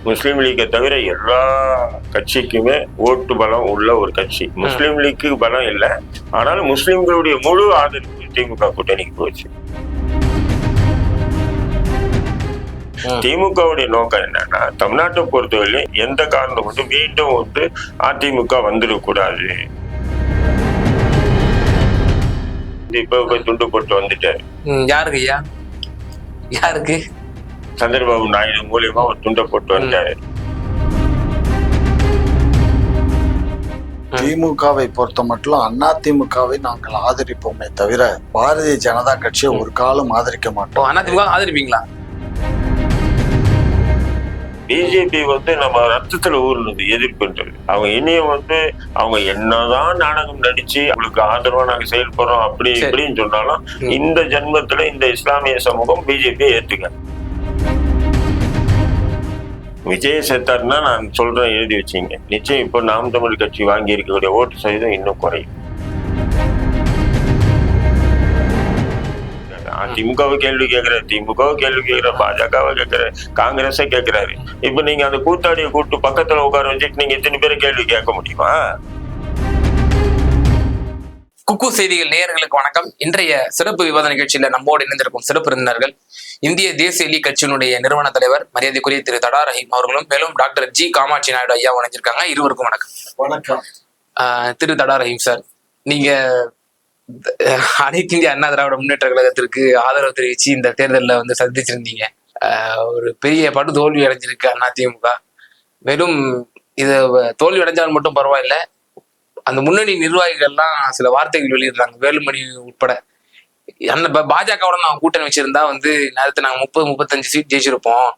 முஸ்லீம் லீக்கை தவிர எல்லா கட்சிக்குமே ஓட்டு பலம் உள்ள ஒரு கட்சி. முஸ்லீம் லீக்கு பலம் இல்லை, ஆனாலும் முஸ்லீம்களுடைய முழு ஆதரவு திமுக கூட்டணிக்கு போச்சு. திமுகவுடைய நோக்கம் என்னன்னா, தமிழ்நாட்டை பொறுத்தவரை எந்த காரணம் கொண்டு மீண்டும் அதிமுக வந்துடக்கூடாது. இப்ப துண்டு போட்டு வந்துட்டாரு. யாருக்கு ஐயா? யாருக்கு? சந்திரபாபு நாயுடு மூலியமா ஒரு துண்டை போட்டு வந்துட்டாரு. திமுகவை பொறுத்த மட்டும் அதிமுகவை நாங்கள் ஆதரிப்போமே தவிர பாரதிய ஜனதா கட்சியை ஒரு காலம் ஆதரிக்க மாட்டோம். அதிமுக ஆதரிப்பீங்களா? பிஜேபி நம்ம ரத்தத்துல ஊர்னது எதிர்ப்புன்றது. அவங்க இனியும் அவங்க என்னதான் நாடகம் நடிச்சு அவங்களுக்கு ஆதரவா நாங்க செயல்படுறோம் அப்படி இப்படின்னு சொன்னாலும் இந்த ஜென்மத்துல இந்த இஸ்லாமிய சமூகம் பிஜேபியை ஏத்துக்க. விஜய் செத்தாருன்னா நான் சொல்றேன், எழுதி வச்சீங்க. நிச்சயம் இப்போ நாம் தமிழ் கட்சி வாங்கி இருக்கக்கூடிய ஓட்டு சதவீதம் இன்னும் குறையும். திமுகவை கேள்வி கேட்கிறாரு, திமுகவை கேள்வி கேட்கிற, பாஜகவை கேட்கிறாரு, காங்கிரஸை கேட்கிறாரு. இப்ப நீங்க அந்த கூத்தாடியை கூப்பிட்டு பக்கத்துல உட்கார வச்சுட்டு நீங்க இத்தனை பேரை கேள்வி கேட்க முடியுமா? குக்கு செய்திகள் நேயர்களுக்கு வணக்கம். இன்றைய சிறப்பு விவாத நிகழ்ச்சியில நம்மோடு இணைந்திருக்கும் சிறப்பு விருந்தினர்கள் இந்திய தேசிய லீக் கட்சியினுடைய நிறுவன தலைவர் மரியாதைக்குரிய திரு தடா ரஹீம் அவர்களும், மேலும் டாக்டர் ஜி காமாட்சி நாயுடு ஐயா இணைஞ்சிருக்காங்க. இருவருக்கும் வணக்கம். வணக்கம். திரு தடா ரஹீம் சார், நீங்க அனைத்து இந்திய அண்ணா திராவிட முன்னேற்ற கழகத்திற்கு ஆதரவு தெரிவிச்சு இந்த தேர்தலில் சந்திச்சிருந்தீங்க. ஒரு பெரிய படு தோல்வி அடைஞ்சிருக்கு அதிமுக. மேலும் இது தோல்வி அடைஞ்சாலும் மட்டும் பரவாயில்ல, அந்த முன்னணி நிர்வாகிகள்லாம் சில வார்த்தைகள் வெளியிடுறாங்க, வேலுமணி உட்பட. பாஜகவோட நாங்கள் கூட்டணி வச்சிருந்தா நேரத்தை நாங்கள் 30-35 சீட் ஜெயிச்சிருப்போம்.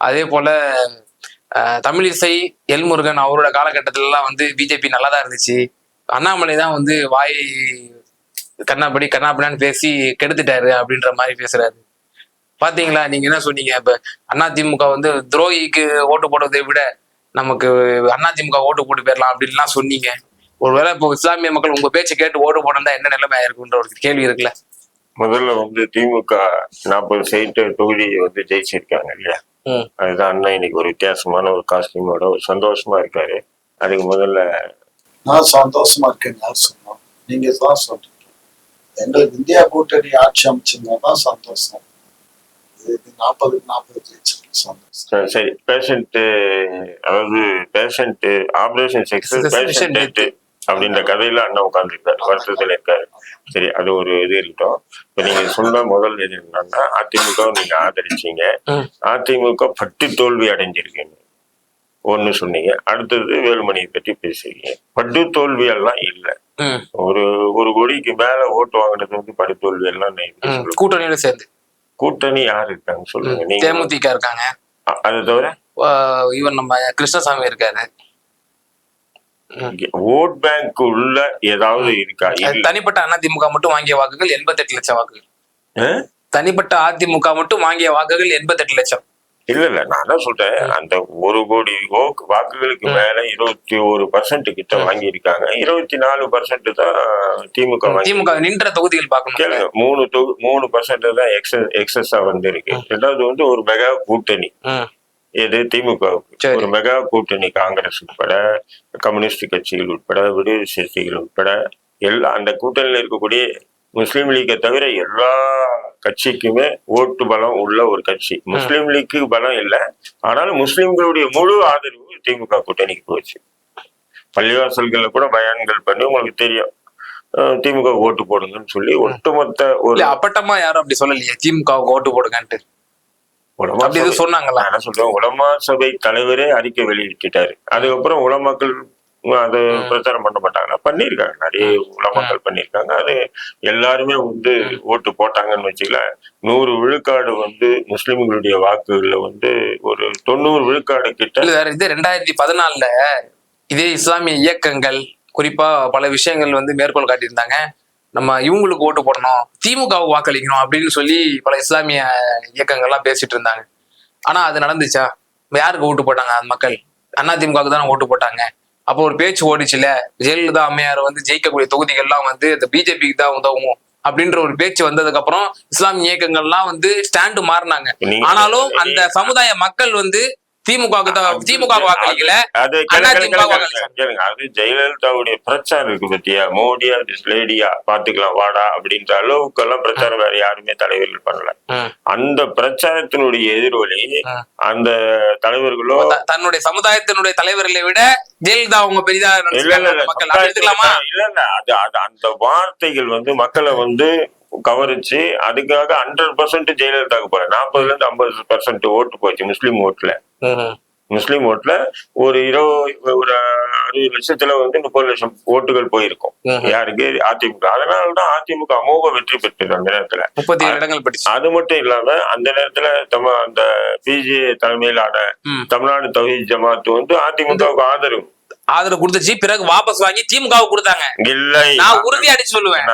அதே போல தமிழிசை, எல்முருகன் அவரோட காலகட்டத்திலலாம் பிஜேபி நல்லா தான் இருந்துச்சு. அண்ணாமலை தான் வாய் கண்ணாப்படின்னு பேசி கெடுத்துட்டாரு அப்படின்ற மாதிரி பேசுறாரு. பாத்தீங்களா, நீங்க என்ன சொன்னீங்க? இப்ப அதிமுக துரோகிக்கு ஓட்டு போடுறதை விட நமக்கு அதிமுக ஓட்டு போட்டு போயிடலாம் அப்படின்லாம் சொன்னீங்க. ஒருவேளை இப்போ இஸ்லாமிய மக்கள் உங்க பேச்சை கேட்டு ஓட்டு போட்டிருந்தா என்ன நிலைமை ஆயிருக்குன்ற ஒரு கேள்வி இருக்குல்ல. முதல்ல திமுக 40 சீட்டு தொகுதியை ஜெயிச்சிருக்காங்க இல்லையா? அதுதான் அண்ணா இன்னைக்கு ஒரு வித்தியாசமான ஒரு காஸ்டியூமோட ஒரு சந்தோஷமா இருக்காரு. அதுக்கு முதல்ல நான் சந்தோஷமா இருக்கேன். யார் சொன்னோம்? நீங்க தான் சொல்றீங்க. எங்களுக்கு இந்தியா கூட்டணி ஆட்சி அமைச்சிருந்தா சந்தோஷம். 40 சந்தோஷம். சரி, பேஷண்ட் ஆபரேஷன் சக்சஸ் பேஷண்ட் அப்படின்ற கதையில அண்ணா உட்கார்ந்துருக்காரு, வருத்தத்துல இருக்காரு. சரி, அது ஒரு இது இருக்கட்டும். இப்ப நீங்க சொன்ன முதல் இது என்னன்னா, அதிமுக நீங்க ஆதரிச்சீங்க, அதிமுக பட்டு தோல்வி அடைஞ்சிருக்கீங்க ஒண்ணு சொன்னீங்க. அடுத்தது வேலுமணியை பற்றி பேசுறீங்க. பட்டு தோல்வி எல்லாம் இல்லை. ஒரு கோடிக்கு மேல ஓட்டு வாங்கினது படு தோல்வி எல்லாம் கூட்டணியோட சேர்ந்து. கூட்டணி யாரு இருக்காங்க சொல்லுங்க? நீங்க தேமுதிக இருக்காங்க, அது தவிர இவன் நம்ம கிருஷ்ணசாமி இருக்காரு. ஓட் பேங்க் உள்ள ஏதாவது இருக்கா? தனிப்பட்ட அதிமுக மட்டும் வாங்கிய வாக்குகள் 88 லட்சம் வாக்குகள். தனிப்பட்ட அதிமுக மட்டும் வாங்கிய வாக்குகள் 88 லட்சம். இல்ல, நான் தான் சொல்றேன், அந்த 1 கோடி வாக்குகளுக்கு மேல 21% கிட்ட வாங்கி இருக்காங்க. 24% தான் திமுக நின்ற தொகுதிகள் பார்க்கணும். 3% தான் எக்ஸஸா இருக்கு. ரெண்டாவது ஒரு மெகா கூட்டணி. எது? திமுகவுக்கு ஒரு மெகா கூட்டணி. காங்கிரஸ் உட்பட, கம்யூனிஸ்ட் கட்சிகள் உட்பட, விடுதலை சிறுத்தைகள் உட்பட அந்த கூட்டணியில இருக்கக்கூடிய முஸ்லீம் லீக்கை தவிர எல்லா கட்சிக்குமே ஓட்டு பலம் உள்ள ஒரு கட்சி. முஸ்லீம் லீக்கு பலம் இல்லை, ஆனாலும் முஸ்லீம்களுடைய முழு ஆதரவு திமுக கூட்டணிக்கு போச்சு. பள்ளிவாசல்கள்ல கூட பயான்கள் பண்ணி உங்களுக்கு தெரியும், திமுக ஓட்டு போடுங்கன்னு சொல்லி ஒட்டுமொத்த ஒரு அப்பட்டமா யாரும் அப்படி சொல்லலையே திமுக ஓட்டு போடுங்கன்ட்டு சொன்னாங்களா? நான் சொல்றேன், உலமா சபை தலைவரே அறிக்கை வெளியிட்டாரு. அதுக்கப்புறம் உலமாக்கள் அது பிரச்சாரம் பண்ண மாட்டாங்கன்னா பண்ணிருக்காங்க, நிறைய உலமாக்கள் பண்ணிருக்காங்க. அது எல்லாருமே ஓட்டு போட்டாங்கன்னு வச்சுக்கல. 100 விழுக்காடு முஸ்லிம்களுடைய வாக்குகள்ல ஒரு 90 விழுக்காடு கிட்ட. இது 2014 இதே இஸ்லாமிய இயக்கங்கள் குறிப்பா பல விஷயங்கள் மேற்கோள் காட்டியிருந்தாங்க. நம்ம இவங்களுக்கு ஓட்டு போடணும், திமுகவுக்கு வாக்களிக்கணும் அப்படின்னு சொல்லி பல இஸ்லாமிய இயக்கங்கள்லாம் பேசிட்டு இருந்தாங்க. ஆனா அது நடந்துச்சா? யாருக்கு ஓட்டு போட்டாங்க? அந்த மக்கள் அதிமுகவுக்கு தானே ஓட்டு போட்டாங்க. அப்போ ஒரு பேச்சு ஓடிச்சுல, ஜெயலலிதா அம்மையார் ஜெயிக்கக்கூடிய தொகுதிகள்லாம் இந்த பிஜேபிக்கு தான் உதவும் அப்படின்ற ஒரு பேச்சு வந்ததுக்கு அப்புறம் இஸ்லாமிய இயக்கங்கள்லாம் ஸ்டாண்டு மாறினாங்க. ஆனாலும் அந்த சமுதாய மக்கள் திமுக வாக்களிக்கல, அது கேளுங்க. அது ஜெயலலிதாவுடைய பிரச்சாரம் இருக்கு பத்தியா, மோடியா லேடியா பாத்துக்கலாம் வாடா அப்படின்ற அளவுக்கு எல்லாம் பிரச்சாரம் வேற யாருமே தலைவர்கள் பண்ணல. அந்த பிரச்சாரத்தினுடைய எதிரொலி அந்த தலைவர்களோ தன்னுடைய சமுதாயத்தினுடைய தலைவர்களை விட ஜெயலலிதா அவங்க பெரிதா இல்ல அந்த வார்த்தைகள் வந்து மக்களை வந்து கவரிச்சு அதுக்காக 100% ஜெயலலிதாவுக்கு போற 40% இருந்து 50% ஓட்டு போச்சு முஸ்லீம் ஓட்டுல ஒரு 60 லட்சத்துல வந்து 30 லட்சம் ஓட்டுகள் போயிருக்கும் யாருக்கு, அதிமுக. அதனாலதான் அதிமுக அமோக வெற்றி பெற்றது அந்த நேரத்துல. 37 இடங்கள் பெற்று. அது மட்டும் இல்லாம அந்த நேரத்துல அந்த பிஜே தலைமையிலான தமிழ்நாடு தௌஹீத் ஜமாத் வந்து அதிமுகவுக்கு ஆதரவு கொடுத்துச்சு. பிறகு வாபஸ் வாங்கி திமுகவுக்கு கொடுத்தாங்க. இல்லை, நான் உறுதியா அடிச்சு சொல்லுவேன்.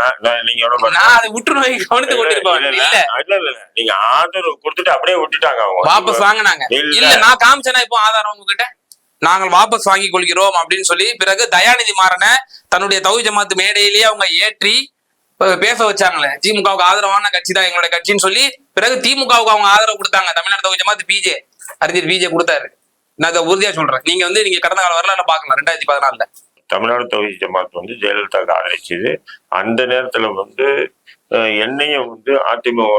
அதை விட்டுருவாங்க, கவனித்து கொண்டிருப்பாங்க. இல்ல நீங்க ஆதரவு கொடுத்துட்டு அப்படியே விட்டுட்டாங்க அவங்க. வாபஸ் வாங்கினாங்க. இல்ல நான் காமிச்சேனா இப்போ ஆதாரம் உங்ககிட்ட, நாங்கள் வாபஸ் வாங்கி கொள்கிறோம் அப்படின்னு சொல்லி. பிறகு தயாநிதி மாறனை தன்னுடைய தௌஹீத் ஜமாத் மேடையிலேயே அவங்க ஏற்றி பேச வச்சாங்களே, திமுகவுக்கு ஆதரவான கட்சி தான் எங்களுடைய கட்சின்னு சொல்லி. பிறகு திமுகவுக்கு அவங்க ஆதரவு கொடுத்தாங்க. தமிழ்நாடு தௌஹீத் ஜமாத் அறிஞர் பிஜே கொடுத்தாரு. நான் அதை உறுதியா சொல்றேன். நீங்க கடந்த கால வரலாறு பாக்கலாம். 2014 தமிழ்நாடு தௌஹீத் ஜமாத் வந்து ஜெயலலிதாவுக்கு ஆதரிச்சது. அந்த நேரத்துல வந்து என்னையும் வந்து அதிமுக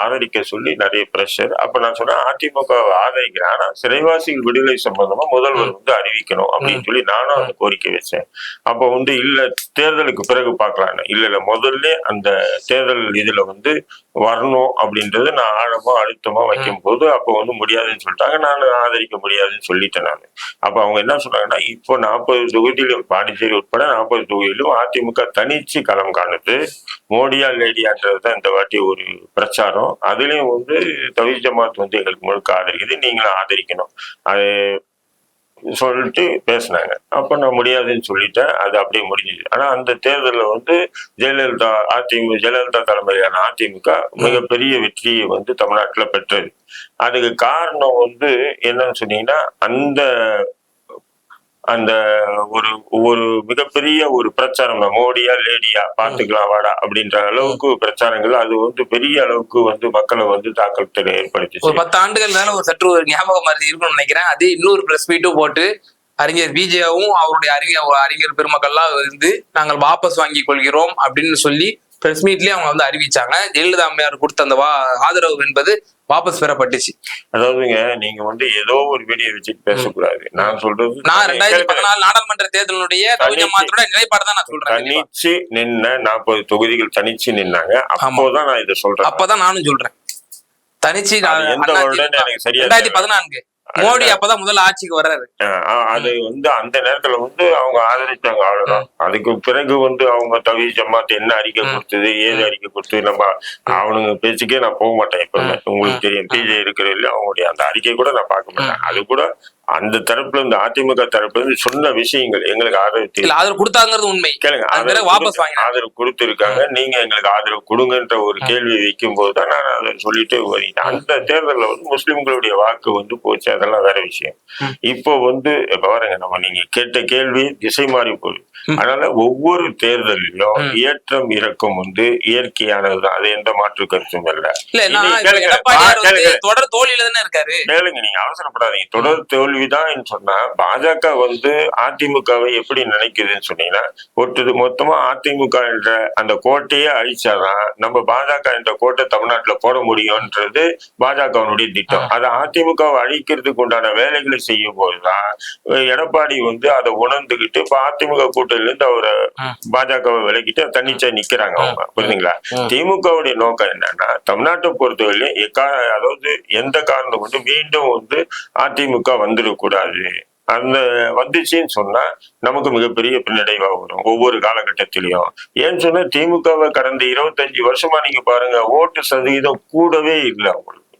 ஆதரிக்க சொல்லி நிறைய பிரஷர். அப்ப நான் சொன்னேன் அதிமுக ஆதரிக்கிறேன், ஆனா சிறைவாசிகள் விடுதலை சம்பந்தமா முதல்வர் வந்து அறிவிக்கணும் அப்படின்னு சொல்லி நானும் அந்த கோரிக்கை வச்சேன். அப்ப வந்து இல்ல தேர்தலுக்கு பிறகு பாக்கலாம், இல்ல முதல்ல அந்த தேர்தல் இதுல வந்து வரணும் அப்படின்றது நான் ஆழமா அழுத்தமா வைக்கும் போது அப்ப வந்து முடியாதுன்னு சொல்லிட்டாங்க. நான் ஆதரிக்க முடியாதுன்னு சொல்லிட்டேன் நான். அப்ப அவங்க என்ன சொன்னாங்கன்னா, இப்போ 40 தொகுதியிலும் பாண்டிச்சேரி உட்பட 40 தொகுதியிலும் அதிமுக தனிச்சு களம் காணுது, மோடியா லேடியான்றதுதான் இந்த வாட்டி ஒரு பிரச்சாரம். அதுலயும் வந்து தௌஹீத் ஜமாத் வந்து எங்களுக்கு முழுக்க ஆதரிக்குது, நீங்களும் ஆதரிக்கணும் அது சொல்லிட்டு பேசினாங்க. அப்ப நான் முடியாதுன்னு சொல்லிட்டேன். அது அப்படியே முடிஞ்சது. ஆனா அந்த தேர்தலில் வந்து ஜெயலலிதா தலைமையிலான அதிமுக மிகப்பெரிய வெற்றியை வந்து தமிழ்நாட்டுல பெற்றது. அதுக்கு காரணம் வந்து என்னன்னு சொன்னீங்கன்னா, அந்த ஒரு மிகப்பெரிய ஒரு பிரச்சாரம், மோடியா லேடியா பாத்துக்கலாம் வாடா அப்படின்ற அளவுக்கு பிரச்சாரங்கள், அது வந்து பெரிய அளவுக்கு வந்து மக்களை வந்து தாக்கத்தை ஏற்படுத்தி. ஒரு 10 ஆண்டுகள் மேல ஒரு சற்று ஒரு ஞாபகம் மாதிரி இருக்கும்னு நினைக்கிறேன். அது இன்னொரு பிரஸ் மீட்டும் போட்டு அறிஞர் பிஜேவும் அவருடைய அறிஞர் பெருமக்கள்லாம் இருந்து நாங்கள் வாபஸ் வாங்கி கொள்கிறோம் அப்படின்னு சொல்லி பிரஸ் மீட்லயே அவங்க வந்து அறிவிச்சாங்க. ஜெயலலிதா அம்மையார் கொடுத்த அந்த ஆதரவு என்பது வாபஸ் பெறப்பட்டுச்சு. அதாவதுங்க, நீங்க வந்து ஏதோ ஒரு வீடியோ வச்சுட்டு பேசக்கூடாது. நான் சொல்றது, நான் 2014 நாடாளுமன்ற தேர்தலுடைய நிலைப்பாடு தான் நான் சொல்றேன். தனிச்சு நின்ன 40 தொகுதிகள் தனிச்சு நின்னாங்க. அப்போதான் நான் இதை சொல்றேன். அப்பதான் நானும் சொல்றேன். தனிச்சு எந்த வருடம் எனக்கு சரியா 2014 மோடி அப்பதான் முதல்ல ஆட்சிக்கு வர்றாரு. அது வந்து அந்த நேரத்துல வந்து அவங்க ஆதரிச்சாங்க, அவ்வளவுதான். அதுக்கு பிறகு வந்து அவங்க தௌஹீத் ஜமாத் என்ன அறிக்கை கொடுத்தது, ஏது அறிக்கை கொடுத்தது, நம்ம அவனுங்க பேச்சுக்கே நான் போக மாட்டேன். எப்பவுமே உங்களுக்கு தெரியும், பிஜே இருக்கிற இல்லையா, அவங்களுடைய அந்த அறிக்கை கூட நான் பார்க்க மாட்டேன். அது கூட அந்த தரப்புல இருந்து அதிமுக தரப்புல இருந்து சொன்ன விஷயங்கள் எங்களுக்கு ஆதரவு கொடுத்தாங்கிறது உண்மை. கேளுங்க, ஆதரவு கொடுத்திருக்காங்க, நீங்க எங்களுக்கு ஆதரவு கொடுங்கன்ற ஒரு கேள்வி வைக்கும் போதுதான் நான் அதை சொல்லிட்டு வருகிறேன். அந்த தேர்தலில் வந்து முஸ்லிம்களுடைய வாக்கு வந்து போச்சு, அதெல்லாம் வேற விஷயம். இப்போ வந்து இப்ப பாருங்க, நம்ம நீங்க கேட்ட கேள்வி திசை மாறி போகுது. அதனால ஒவ்வொரு தேர்தலிலும் ஏற்றம் இறக்கம் வந்து இயற்கையானதுதான், அது எந்த மாற்று கருத்தும் இல்லை. தொடர் தோல்வியில தானே இருக்காரு. கேளுங்க, நீங்க அவசரப்படாதீங்க. தொடர் தோல்விதான் சொன்னா பாஜக வந்து அதிமுகவை எப்படி நினைக்குதுன்னு சொன்னீங்கன்னா, மொத்தமா அதிமுக என்ற அந்த கோட்டையே அழிச்சாதான் நம்ம பாஜக என்ற கோட்டை தமிழ்நாட்டுல போட முடியும்ன்றது பாஜகவினுடைய திட்டம். அதை அதிமுகவை அழிக்கிறதுக்கு உண்டான வேலைகளை செய்யும் போதுதான் எடப்பாடி வந்து அதை உணர்ந்துகிட்டு இப்ப அதிமுக கூட்டணியில இருந்து அவரை பாஜகவை விலகிட்டு தன்னிச்சா நிக்கிறாங்க அவங்க. புரியுதுங்களா? திமுகவுடைய நோக்கம் என்னன்னா, தமிழ்நாட்டை பொறுத்தவரையிலும் அதாவது எந்த காரணம் கொண்டு மீண்டும் வந்து அதிமுக வந்துடக்கூடாது. அந்த வந்துச்சுன்னு சொன்னா நமக்கு மிகப்பெரிய பின்னடைவா வரும் ஒவ்வொரு காலகட்டத்திலையும். ஏன்னு சொன்னா திமுகவை கடந்த 25 வருஷமா நீங்க பாருங்க, ஓட்டு சதவீதம் கூடவே இல்லை அவங்களுக்கு.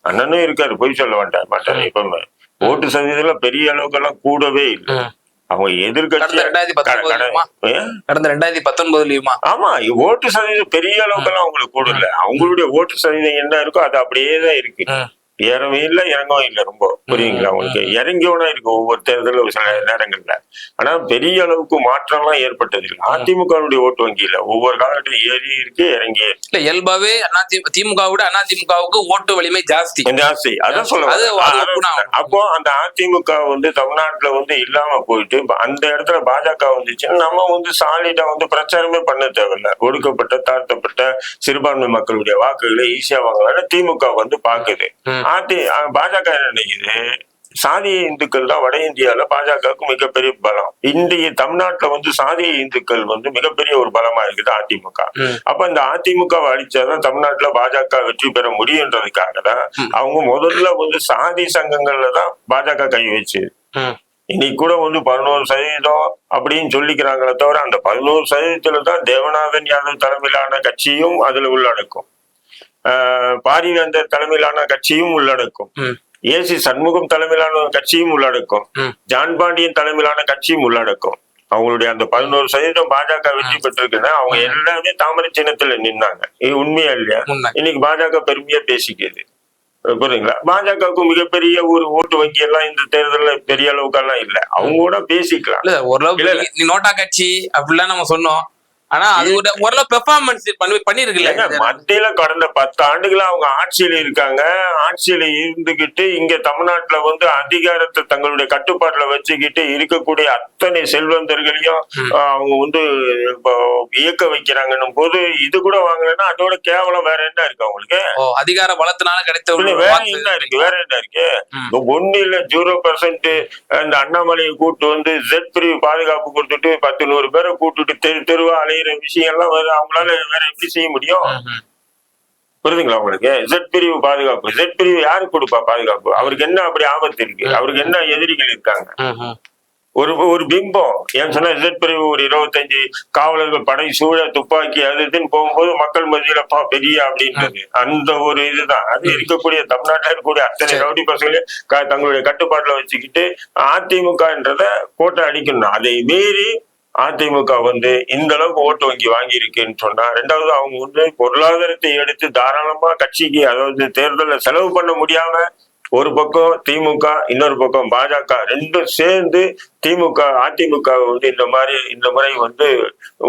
அண்ணனும் இருக்காரு, பொய் சொல்ல மாட்டாரு. எப்பவுமே ஓட்டு சதவீதம் பெரிய அளவுக்கு எல்லாம் கூடவே இல்லை. அவங்க எதிர்கட்சி கடந்த 2019 ஆமா, ஓட்டு சதவீதம் பெரிய அளவுக்கு எல்லாம் அவங்களுக்கு கூட இல்லை. அவங்களுடைய ஓட்டு சதவீதம் என்ன இருக்கோ அது அப்படியேதான் இருக்கு. ஏறவே இல்லை இறங்கவும் இல்லை ரொம்ப, புரியுங்களா உங்களுக்கு? இறங்கியோனா இருக்கு ஒவ்வொரு தேர்தலும் சில நேரங்கள்ல. ஆனா பெரிய அளவுக்கு மாற்றம்லாம் ஏற்பட்டது இல்லை. அதிமுகவுடைய ஓட்டு வங்கியில ஒவ்வொரு காலகட்டம் ஏறி இருக்கு இறங்கி இல்ல இயல்பாவே திமுக விட அதிமுகவுக்கு ஓட்டு வலிமை ஜாஸ்தி. அதான் சொல்லுவாங்க. அப்போ அந்த அதிமுக வந்து தமிழ்நாட்டுல வந்து இல்லாம போயிட்டு அந்த இடத்துல பாஜக வந்துச்சுன்னா நம்ம வந்து சாலிடா வந்து பிரச்சாரமே பண்ண தேவையில்ல. ஒடுக்கப்பட்ட தாழ்த்தப்பட்ட சிறுபான்மை மக்களுடைய வாக்குகளை ஈஸியா வாங்கலாம் திமுக வந்து பாக்குது. பாஜக என்ன நினைக்குது, சாதிய இந்துக்கள் தான் வட இந்தியால பாஜகவுக்கு மிகப்பெரிய பலம். இந்திய தமிழ்நாட்டுல வந்து சாதிய இந்துக்கள் வந்து மிகப்பெரிய ஒரு பலமா இருக்குது அதிமுக. அப்ப இந்த அதிமுகவை அழிச்சாதான் தமிழ்நாட்டுல பாஜக வெற்றி பெற முடியுன்றதுக்காக தான் அவங்க முதல்ல வந்து சாதி சங்கங்கள்ல தான் பாஜக கை வச்சு இன்னைக்கு கூட வந்து 11% அப்படின்னு சொல்லிக்கிறாங்களே தவிர அந்த 11% தான் தேவநாதன் யாதவ் தலைமையிலான கட்சியும் அதுல உள்ளடக்கும், பாரிவேந்தர் தலைமையிலான கட்சியும் உள்ளடக்கும், ஏசி சண்முகம் தலைமையிலான கட்சியும் உள்ளடக்கும், ஜான் பாண்டியன் தலைமையிலான கட்சியும் உள்ளடக்கும். அவங்களுடைய அந்த 11% பாஜக வெற்றி பெற்றிருக்குன்னா அவங்க எல்லாமே தாமரை சின்னத்துல நின்னாங்க. இது உண்மையா இல்லையா? இன்னைக்கு பாஜக பெருமையா பேசிக்குது, புரியுங்களா? பாஜகவுக்கு மிகப்பெரிய ஒரு ஓட்டு வங்கி எல்லாம் இந்த தேர்தல்ல பெரிய அளவுக்கு எல்லாம் இல்ல. அவங்க கூட பேசிக்கலாம். ஓரளவுக்கு நோட்டா கட்சி அப்படிலாம் நம்ம சொன்னோம். ஆனா அது ஓரளவு பெர்ஃபார்மன்ஸ் பண்ணிருக்குல்ல. மத்தியில கடந்த 10 ஆண்டுகளா அவங்க ஆட்சியில இருக்காங்க. ஆட்சியில இருந்துகிட்டு இங்க தமிழ்நாட்டுல வந்து அதிகாரத்தை தங்களுடைய கட்டுப்பாட்டுல வச்சுக்கிட்டு இருக்கக்கூடிய அத்தனை செல்வந்தர்களையும் அவங்க வந்து இயக்க வைக்கிறாங்கன்னும் போது இது கூட வாங்கலன்னா அதோட கேவலம் வேற என்ன இருக்கு அவங்களுக்கு? அதிகார பலத்தினால கிடைத்த வேற என்ன இருக்கு? ஒண்ணு இல்ல 0% அந்த அண்ணாமலையை கூட்டு வந்து ஜெட் பிரிவு பாதுகாப்பு கொடுத்துட்டு 10-100 பேரை கூட்டுட்டு தெருவா அலைய விஷயம் எல்லாம் அவங்களால வேற எப்படி செய்ய முடியும்? புரியுதுங்களா உங்களுக்கு? ஜெட் பிரிவு பாதுகாப்பு, ஜெட் பிரிவு யாருக்கு கொடுப்பா பாதுகாப்பு? அவருக்கு என்ன அப்படி ஆபத்து இருக்கு? அவருக்கு என்ன எதிரிகள் இருக்காங்க? ஒரு பிம்பம் ஏன்னு சொன்னா ஜெட் பிரிவு ஒரு 25 காவலர்கள் படை சூழ துப்பாக்கி அது இதுன்னு போகும்போது மக்கள் மத்தியில பெரிய அப்படின்றது அந்த ஒரு இதுதான். அது இருக்கக்கூடிய தமிழ்நாட்டில் இருக்கக்கூடிய அத்தனை ரவுடி பசங்களே தங்களுடைய கட்டுப்பாட்டுல வச்சுக்கிட்டு அதிமுகன்றத கோட்டை அடிக்கணும். அதை மீறி அதிமுக வந்து இந்த அளவுக்கு ஓட்டு வங்கி வாங்கி இருக்குன்னு சொன்னா, ரெண்டாவது அவங்க வந்து பொருளாதாரத்தை எடுத்து தாராளமா கட்சிக்கு அதாவது தேர்தலில் செலவு பண்ண முடியாம ஒரு பக்கம் திமுக இன்னொரு பக்கம் பாஜக ரெண்டும் சேர்ந்து அதிமுக வந்து இந்த முறை வந்து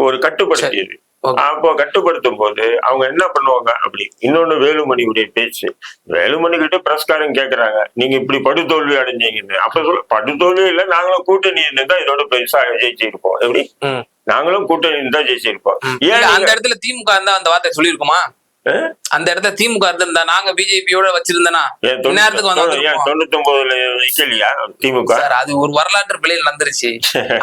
ஒரு கட்டுப்படுத்தியது. அப்போ கட்டுப்படுத்தும் போது அவங்க என்ன பண்ணுவாங்க அப்படி. இன்னொன்னு வேலுமணியுடைய பேச்சு, வேலுமணி கிட்ட பிரஸ்காரங்க கேக்குறாங்க நீங்க இப்படி படுதோல்வி அடைஞ்சீங்கன்னு. அப்ப சொல்ல படுதோல்வி இல்ல, நாங்களும் கூட்டணி தான் இதோட பெருசா ஜெயிச்சிருப்போம். எப்படி நாங்களும் கூட்டணி தான் ஜெயிச்சிருப்போம். ஏன் அந்த இடத்துல திமுக இருந்தா அந்த வார்த்தை சொல்லியிருக்குமா? அந்த இடத்துல திமுக இருந்தா நாங்க பிஜேபியோட வச்சிருந்தனா நேரத்துக்கு 99 வைக்கலையா திமுக? அது ஒரு வரலாற்று பிழை நடந்துருச்சு.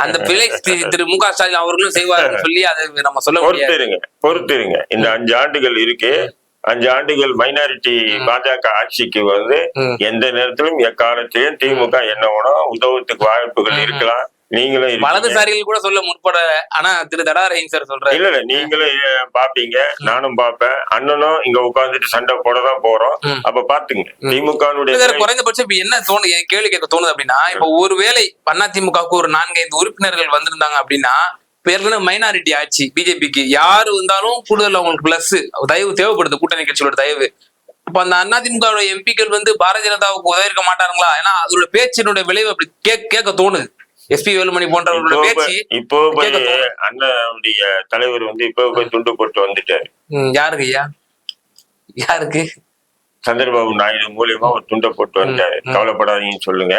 அந்த பிழை திரு மு.க. ஸ்டாலின் அவர்களும் செய்வாருன்னு சொல்லி அதை நம்ம சொல்ல முடியாது. பொறுத்திருங்க. இந்த 5 ஆண்டுகள் இருக்கு. 5 ஆண்டுகள் மைனாரிட்டி பாஜக ஆட்சிக்கு வந்து எந்த நேரத்திலும் எக்காலத்திலும் திமுக என்னவோட உதவத்துக்கு வாய்ப்புகள் இருக்கலாம். நீங்களும் வலதுசாரிகள் கூட சொல்ல முற்பட. ஆனா திரு தடாரஹிம் சார் சொல்றாரு இல்ல நீங்களும் பாப்பீங்க, நானும் பாப்பேன், அண்ணனும் இங்க உட்கார்ந்துட்டு சண்டை போடதான் போறோம். அப்ப பாத்துங்க திமுக குறைந்தபட்சம் இப்ப என்ன தோணுது, என் கேள்வி கேட்க தோணுது அப்படின்னா, இப்ப ஒருவேளை அதிமுகவுக்கு ஒரு 4-5 உறுப்பினர்கள் வந்திருந்தாங்க அப்படின்னா, ஏற்கனவே மைனாரிட்டி ஆட்சி பிஜேபிக்கு யாரு வந்தாலும் கூடுதல் அவங்களுக்கு பிளஸ் தயவு தேவைப்படுது, கூட்டணி கட்சியோட தயவு. அப்ப அந்த அதிமுக எம்பிக்கள் வந்து பாரதிய ஜனதாவுக்கு உதவிருக்க மாட்டாருங்களா? ஏன்னா அதோட பேச்சினுடைய விளைவு அப்படி கேட்க தோணுது. எஸ்பி வேலுமணி போன்றவர்களோட பேச்சு இப்போ அண்ணனுடைய தலைவர் வந்து இப்போ போய் துண்டு போட்டு வந்துட்டாரு. யாருக்கு ஐயா? யாருக்கு? சந்திரபாபு நாயுடு மூலியமா ஒரு துண்டை போட்டு வந்துட்டாரு. கவலைப்படாதீங்கன்னு சொல்லுங்க,